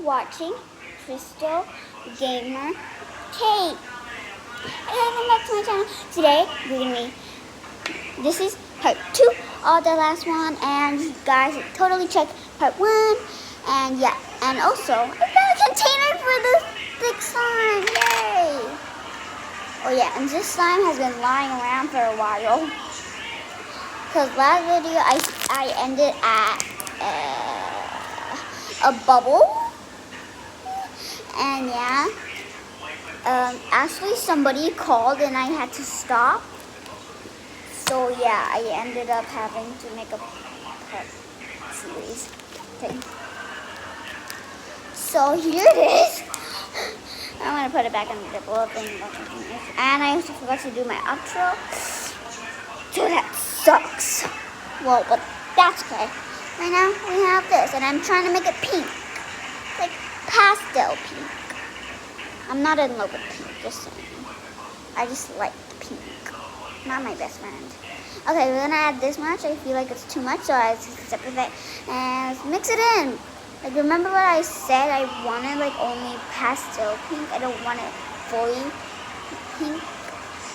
watching Crystal Gamer Kate. And welcome back to my channel. Today, this is part 2 of the last one. And you guys totally check part 1. And yeah, and also, I got a container for this thick slime. Yay! Oh yeah, and this slime has been lying around for a while. Because last video, I ended at a bubble. And yeah, actually somebody called and I had to stop. So yeah, I ended up having to make a part series thing. So here it is. I'm gonna put it back in the little thing. And I also forgot to do my outro. So that sucks. Well, but that's okay. Right now we have this, and I'm trying to make it pink, like pastel pink. I'm not in love with pink, just saying. I just like pink. Not my best friend. Okay, we're gonna add this much. I feel like it's too much, so I accept it. And let's mix it in. Like, remember what I said? I wanted like only pastel pink. I don't want it fully pink.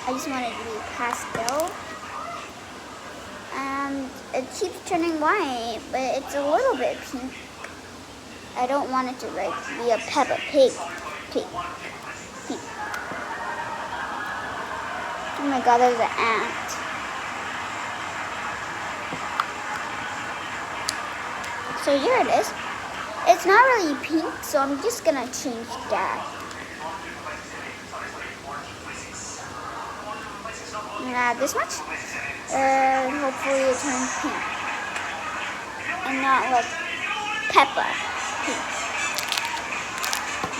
I just want it to be pastel. And it keeps turning white, but it's a little bit pink. I don't want it to like be a Peppa Pig pink. Oh my god, there's an ant. So here it is. It's not really pink, so I'm just gonna change that. I'm gonna add this much. And hopefully it turns pink. And not like Peppa pink.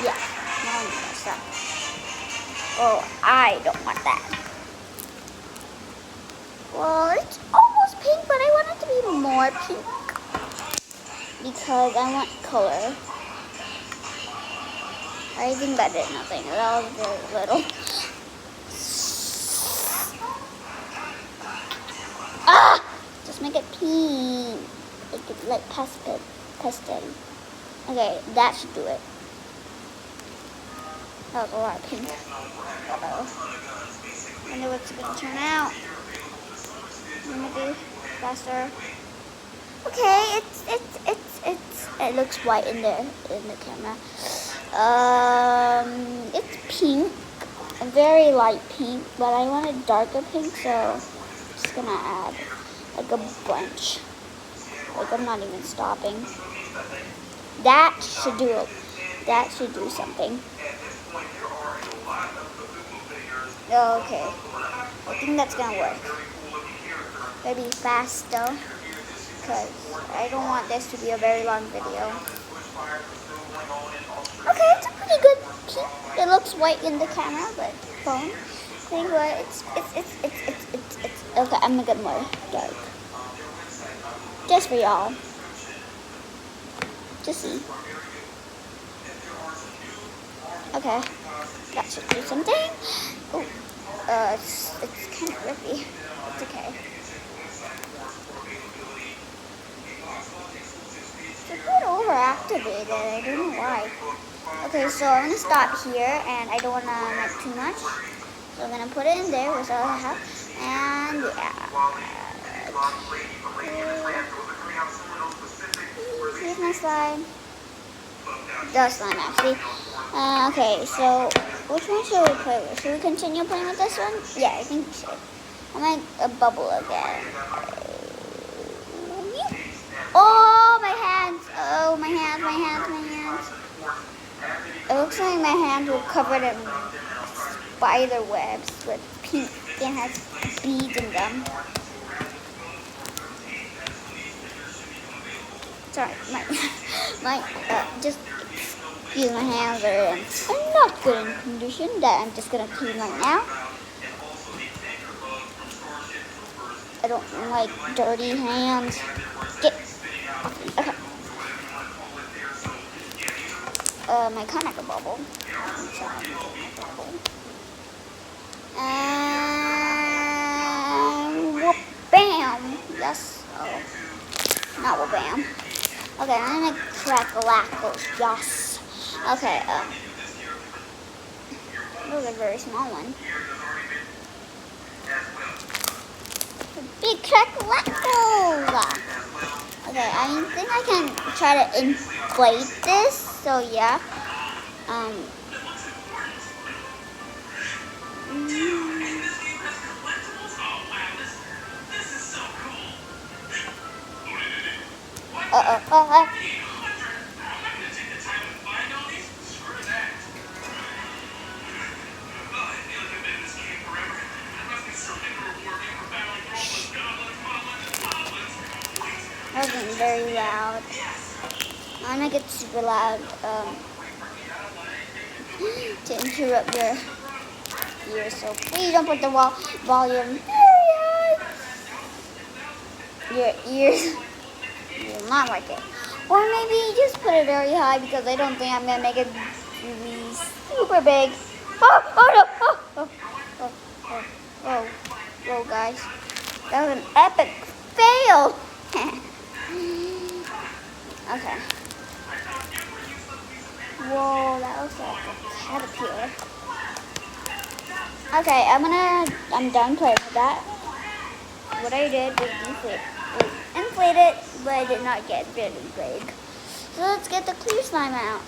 Yeah, now I'm gonna stop. Oh, I don't want that. Well, it's almost pink, but I want it to be more pink. Because I want color. I think that did nothing. That was very little. Ah! Just make it pink. Like pastel. Okay, that should do it. That was a lot of pink. Uh-oh. I wonder what's gonna turn out. I'm gonna do faster. Okay, it looks white in the camera. It's pink, a very light pink, but I want a darker pink, so I'm just gonna add like a bunch. Like, I'm not even stopping. That should do it. That should do something. Okay, I think that's gonna work. Gotta be fast though, because I don't want this to be a very long video. Okay, it's a pretty good pink. It looks white in the camera, but phone. Anyway, it's okay. I'm gonna get more dark, just for y'all, to see. Okay, that should do something. Oh, it's kind of rippy. It's okay. It's a bit overactivated. I don't know why. Okay, so I'm gonna stop here, and I don't wanna make too much. So I'm gonna put it in there, which I have, and yeah. Here's my slime. The slime, actually. Okay, so which one should we play with? Should we continue playing with this one? Yeah, I think we should. I'll make a bubble again. Oh, my hands! Oh, my hands! It looks like my hands were covered in spider webs with pink and has beads in them. Sorry, just excuse my hands are not good in condition. That I'm just gonna clean right now. I don't like dirty hands. Okay. My comic bubble. And whoop, bam. Yes. Oh, not whoop, bam. Okay, I'm gonna crack-a-lackles. Yes. Okay, those are very small one. Big crackles. Okay, I think I can try to inflate this. So yeah. That wasn't very loud. I'm gonna get super loud to interrupt your ears. So please don't put the volume very high. Your ears will not like it. Or maybe just put it very high because I don't think I'm gonna make it really super big. Oh no! Whoa, guys. That was an epic fail. Okay. Whoa, that looks like a caterpillar. Okay, I'm done playing with that. What I did was inflate it, but I did not get really big. So let's get the clear slime out.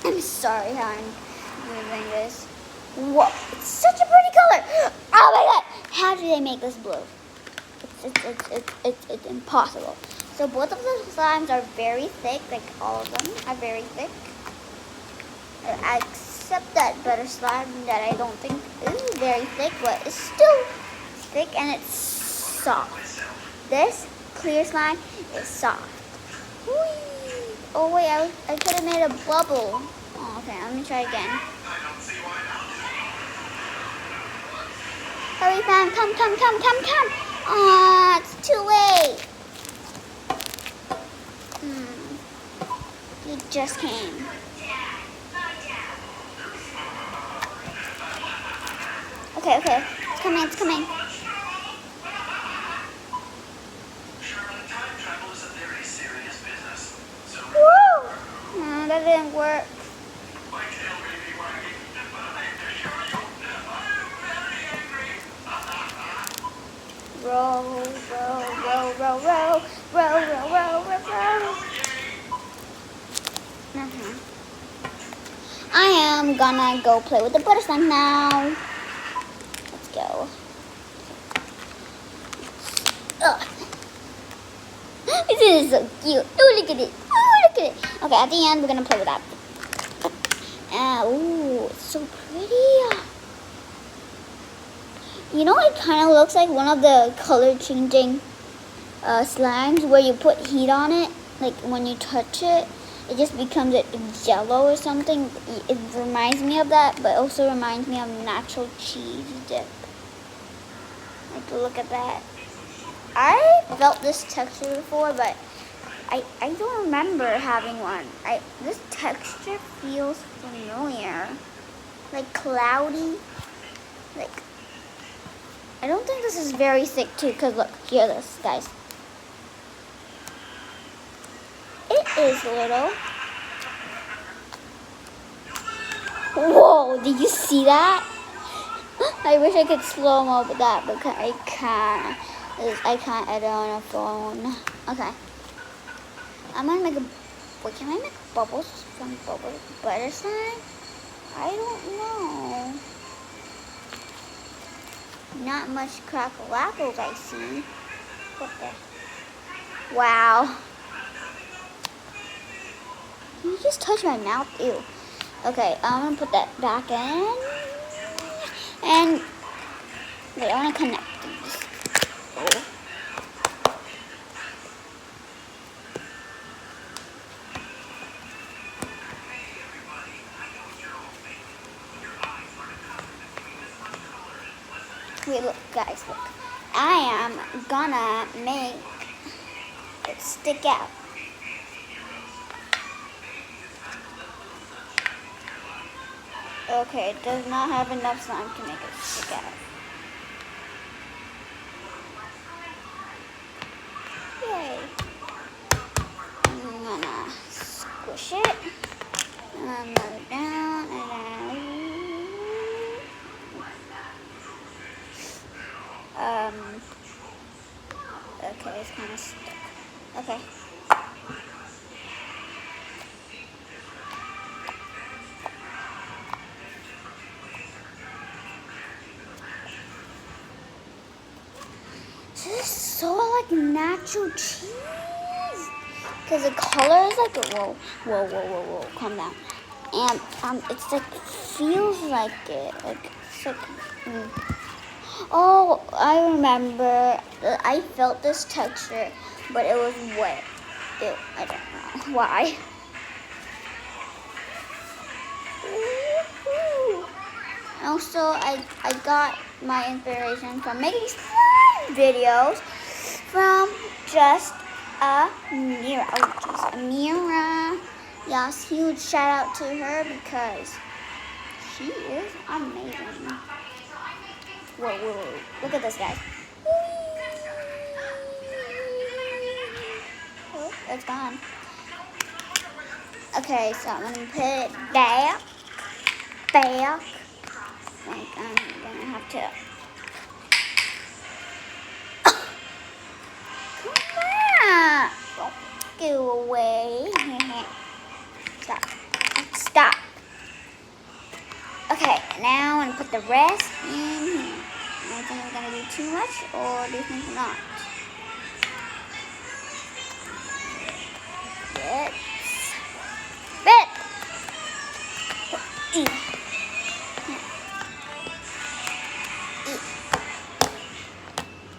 I'm sorry how I'm moving this. Whoa, it's such a pretty color. Oh my god, how do they make this blue? It's impossible. So both of the slimes are very thick, like all of them are very thick. Except that butter slime that I don't think is very thick, but it's still thick and it's soft. This clear slime is soft. Whee! Oh wait, I could have made a bubble. Oh, okay, let me try again. Hurry, fam, come. Ah, it's too late. You just came. Okay, it's coming. Woo! No, that didn't work. Roll. I am gonna go play with the butter slime now. Let's go. Ugh. This is so cute. Oh, look at it. Okay, at the end, we're gonna play with that. Ooh, it's so pretty. You know, it kind of looks like one of the color changing slimes where you put heat on it. Like when you touch it, it just becomes yellow or something. It reminds me of that, but also reminds me of natural cheese dip. Like, look at that. I felt this texture before, but I don't remember having one. This texture feels familiar. Like cloudy. Like, I don't think this is very thick too, because look, hear this, guys. It is little. Whoa, did you see that? I wish I could slow-mo that, but I can't. I can't edit on a phone. Okay. I'm gonna make wait, can I make bubbles from butter slime? I don't know. Not much crackle-lackles I see. What the? Wow. You just touched my mouth. Ew. Okay, I'm gonna put that back in. And wait, I wanna connect these. Oh. Wait, look, guys, look. I am gonna make it stick out. Okay, it does not have enough slime to make it stick out. Yay. I'm gonna and look down and then okay, it's kind of stuck. Okay. This is so like natural cheese. Because the color is like, whoa, calm down. And it's like, feels like it. Like, it's like, Oh, I remember. I felt this texture, but it was wet. I don't know why. Also, I got my inspiration from making slime videos from just Amira. Oh, geez, Amira. Yes, huge shout out to her because she is amazing. Whoa. Look at this, guys. Oh, it's gone. Okay, so I'm going to put it back. Like, I'm going to have to... Come on! Don't go away. Stop. Okay, now I'm going to put the rest in here. I think I'm going to do too much, or do you think not?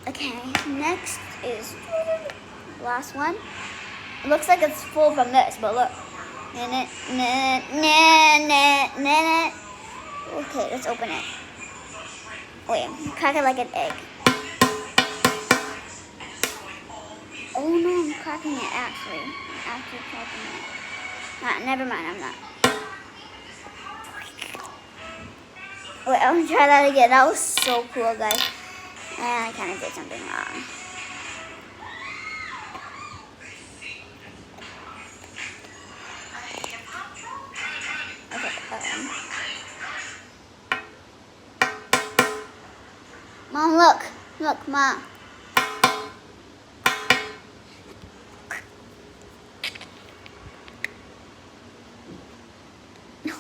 Okay, next is the last one. It looks like it's full from this, but look. Okay, let's open it. Wait, crack it like an egg. Oh no, I'm cracking it actually. I'm actually cracking it. Never mind, I'm not. Wait, I'm gonna try that again. That was so cool, guys. And I kind of did something wrong. Okay, Mom, look, Mom.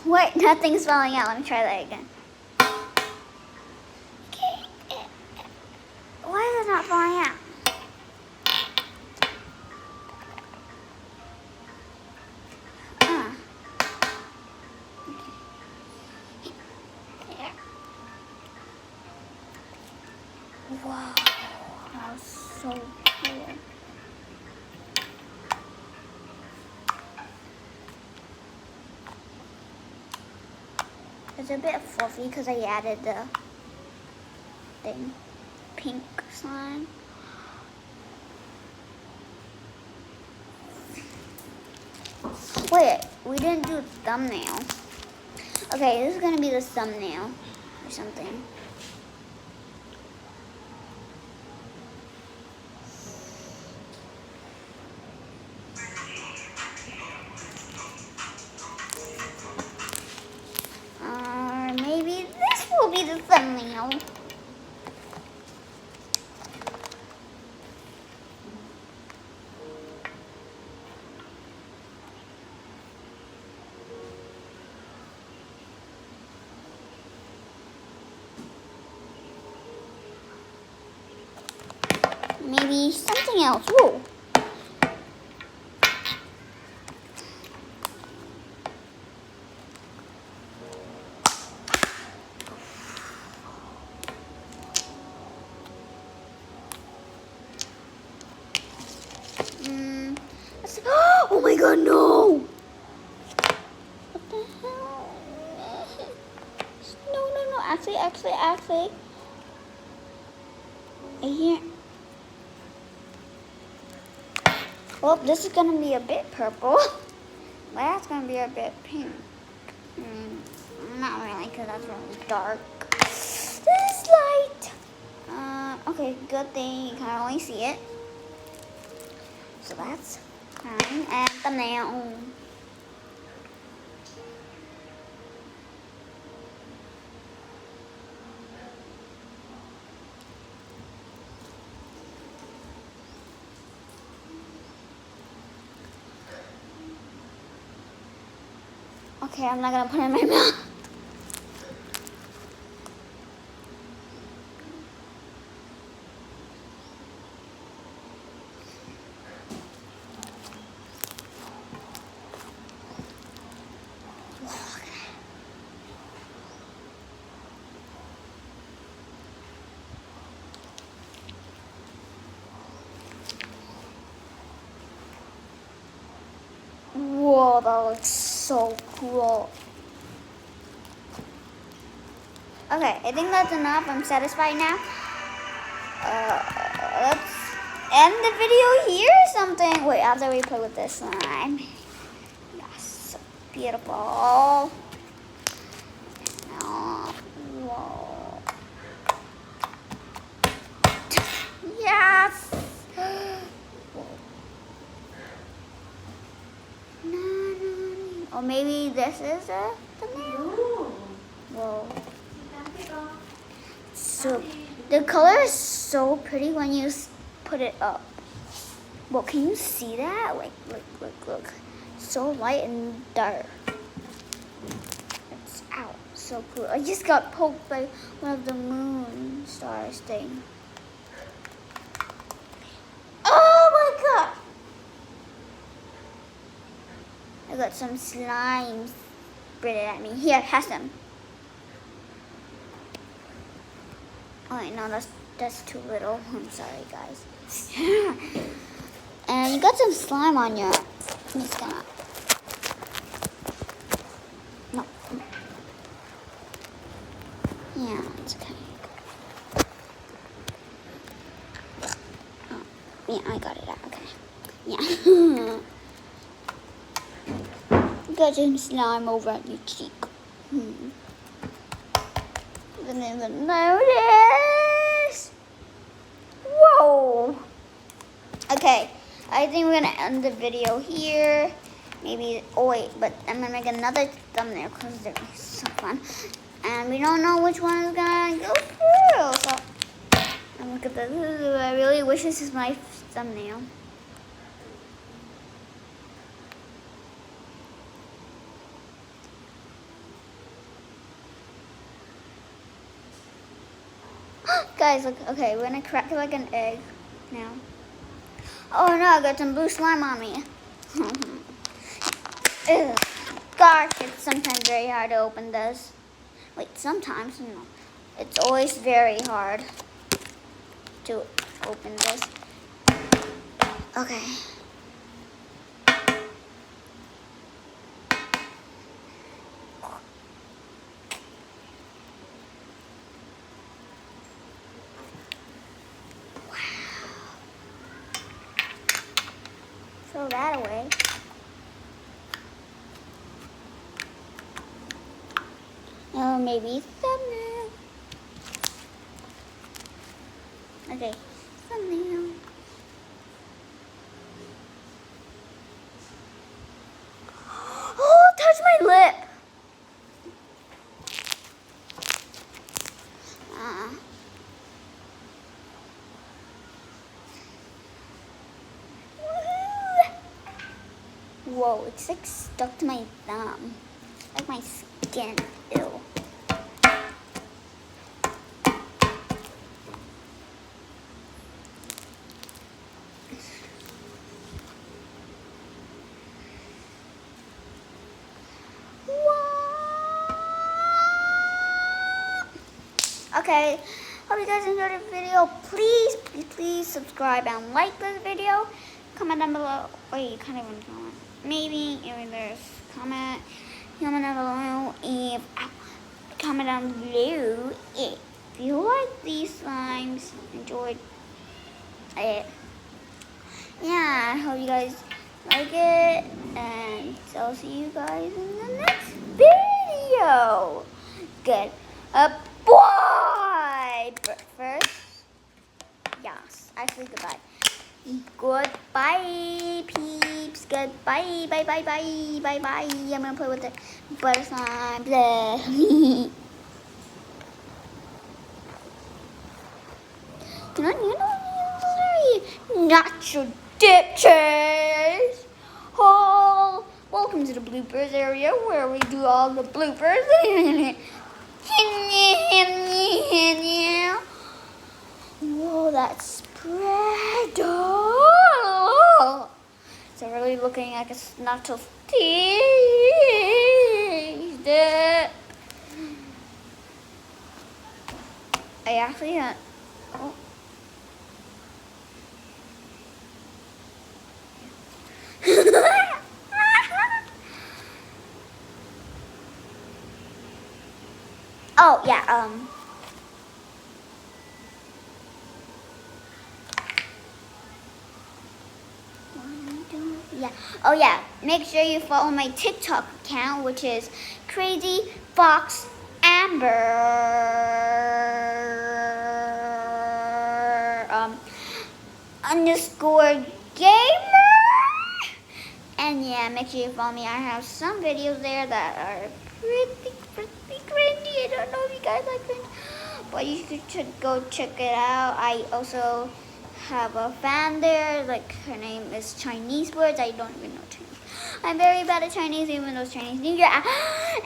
Wait, nothing's falling out. Let me try that again. Why is it not falling out? Wow, that was so cool. It's a bit fluffy because I added the thing, pink slime. Wait, we didn't do a thumbnail. Okay, this is gonna be the thumbnail or something. Maybe this will be the thumbnail. Maybe something else. Whoa. Oh my god, no! What the hell? No. Actually. Here. Well, this is gonna be a bit purple. That's gonna be a bit pink. Not really, because that's really dark. This is light. Okay, good thing you can only see it. So that's fine. And thumbnail. Okay, I'm not gonna put it in my mouth. Whoa, that looks so cool. Okay, I think that's enough. I'm satisfied now. Let's end the video here or something. Wait, after we play with this slime. Yes, beautiful. Oh, whoa. Yes. Or maybe this is a thumbnail. Whoa. So the color is so pretty when you put it up. Well, can you see that? Like, look. So light and dark. It's out. So cool. I just got poked by one of the moon stars thing. Oh my god! I got some slime sprayed at me. Here, have some. Oh wait, no, that's too little. I'm sorry, guys. And you got some slime on your. I'm just gonna. No. Yeah, it's okay. Oh, yeah, I got it out. Okay. Yeah. Got some slime over at your cheek. Didn't even notice. Whoa. Okay, I think we're gonna end the video here. Maybe, oh wait, but I'm gonna make another thumbnail because they're so fun. And we don't know which one is gonna go through. So, and look at this. I really wish this is my thumbnail. Guys, look, okay, we're gonna crack it like an egg now. Oh no, I got some blue slime on me. Ugh. Gosh, it's sometimes very hard to open this. Wait, sometimes, no. It's always very hard to open this. Okay. Throw that away. Oh, maybe thumbnail. Okay, thumbnail. Oh, touch my lip. Whoa, it's like stuck to my thumb. Like my skin. Ew. Okay, hope you guys enjoyed the video. Please subscribe and like this video. Comment down below. Wait, you can't even comment. Maybe if there's comment. Comment down below if you like these slimes, enjoyed it. Yeah, I hope you guys like it, and I'll see you guys in the next video. Good. Bye. But first, yes, I say goodbye. Goodbye, peeps. Goodbye. Bye. I'm gonna play with the butter slime. Can I not your dip chase? Oh, welcome. welcome to the bloopers area where we do all the bloopers. Whoa, that spread. Oh. It's really looking like it's not so tasty. I actually oh. Oh yeah, yeah. Oh yeah. Make sure you follow my TikTok account, which is Crazy Fox Amber _ gamer. And yeah, make sure you follow me. I have some videos there that are pretty cringy. I don't know if you guys like cringe, but you should go check it out. I also have a fan there, like her name is Chinese Words. I don't even know Chinese. I'm very bad at Chinese, even though it's Chinese New Year.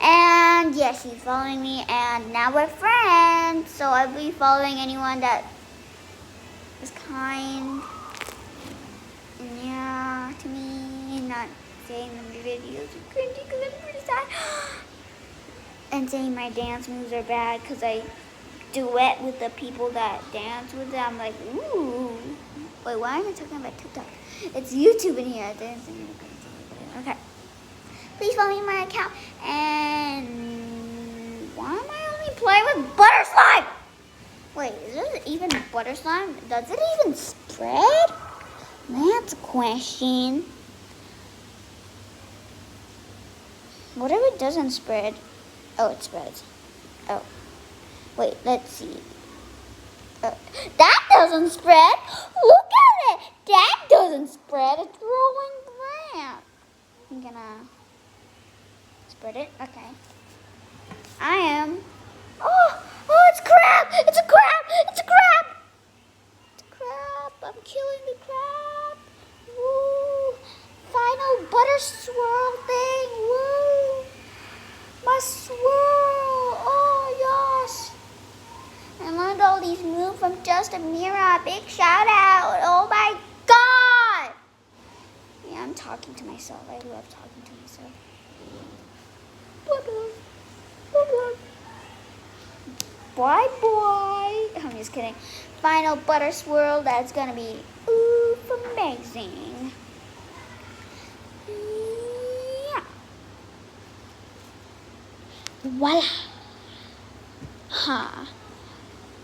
And yeah, she's following me, and now we're friends. So I'll be following anyone that is kind and yeah to me, not saying the videos are cringy because I'm pretty sad, and saying my dance moves are bad because I duet with the people that dance with them. I'm like, ooh. Wait, why am I talking about TikTok? It's YouTube in here. Okay. Please follow me on my account. And why am I only playing with butter slime? Wait, is this even butter slime? Does it even spread? That's a question. What if it doesn't spread? Oh, it spreads. Oh. Wait, let's see. That doesn't spread. Look at it. That doesn't spread. It's rolling around. I'm gonna spread it. Okay. I am. Oh, it's crab. It's a crab. It's a crab. It's a crab. I'm killing the crab. Woo. Final butter swirl thing. Woo. My swirl. Oh, yes. I learned all these moves from Justin Mira. Big shout out. Oh my God. Yeah, I'm talking to myself. I love talking to myself. Bye bye. I'm just kidding. Final butter swirl. That's going to be amazing. Yeah. Voila. Huh.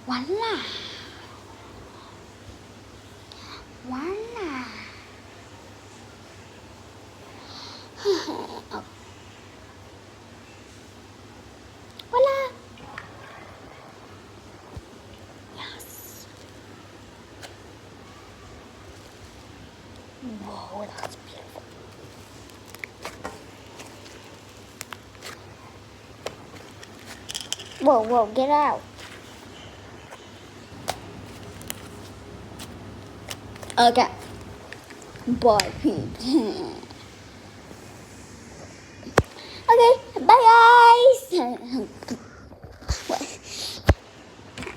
Voila. Voila. Oh. Voila. Yes. Whoa, that's beautiful. Whoa, get out. Okay. Bye, peeps. Okay, bye, guys.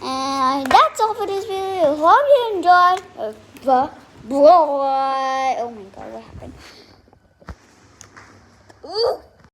And that's all for this video. Hope you enjoyed. Bye. Oh my God, what happened? Ooh.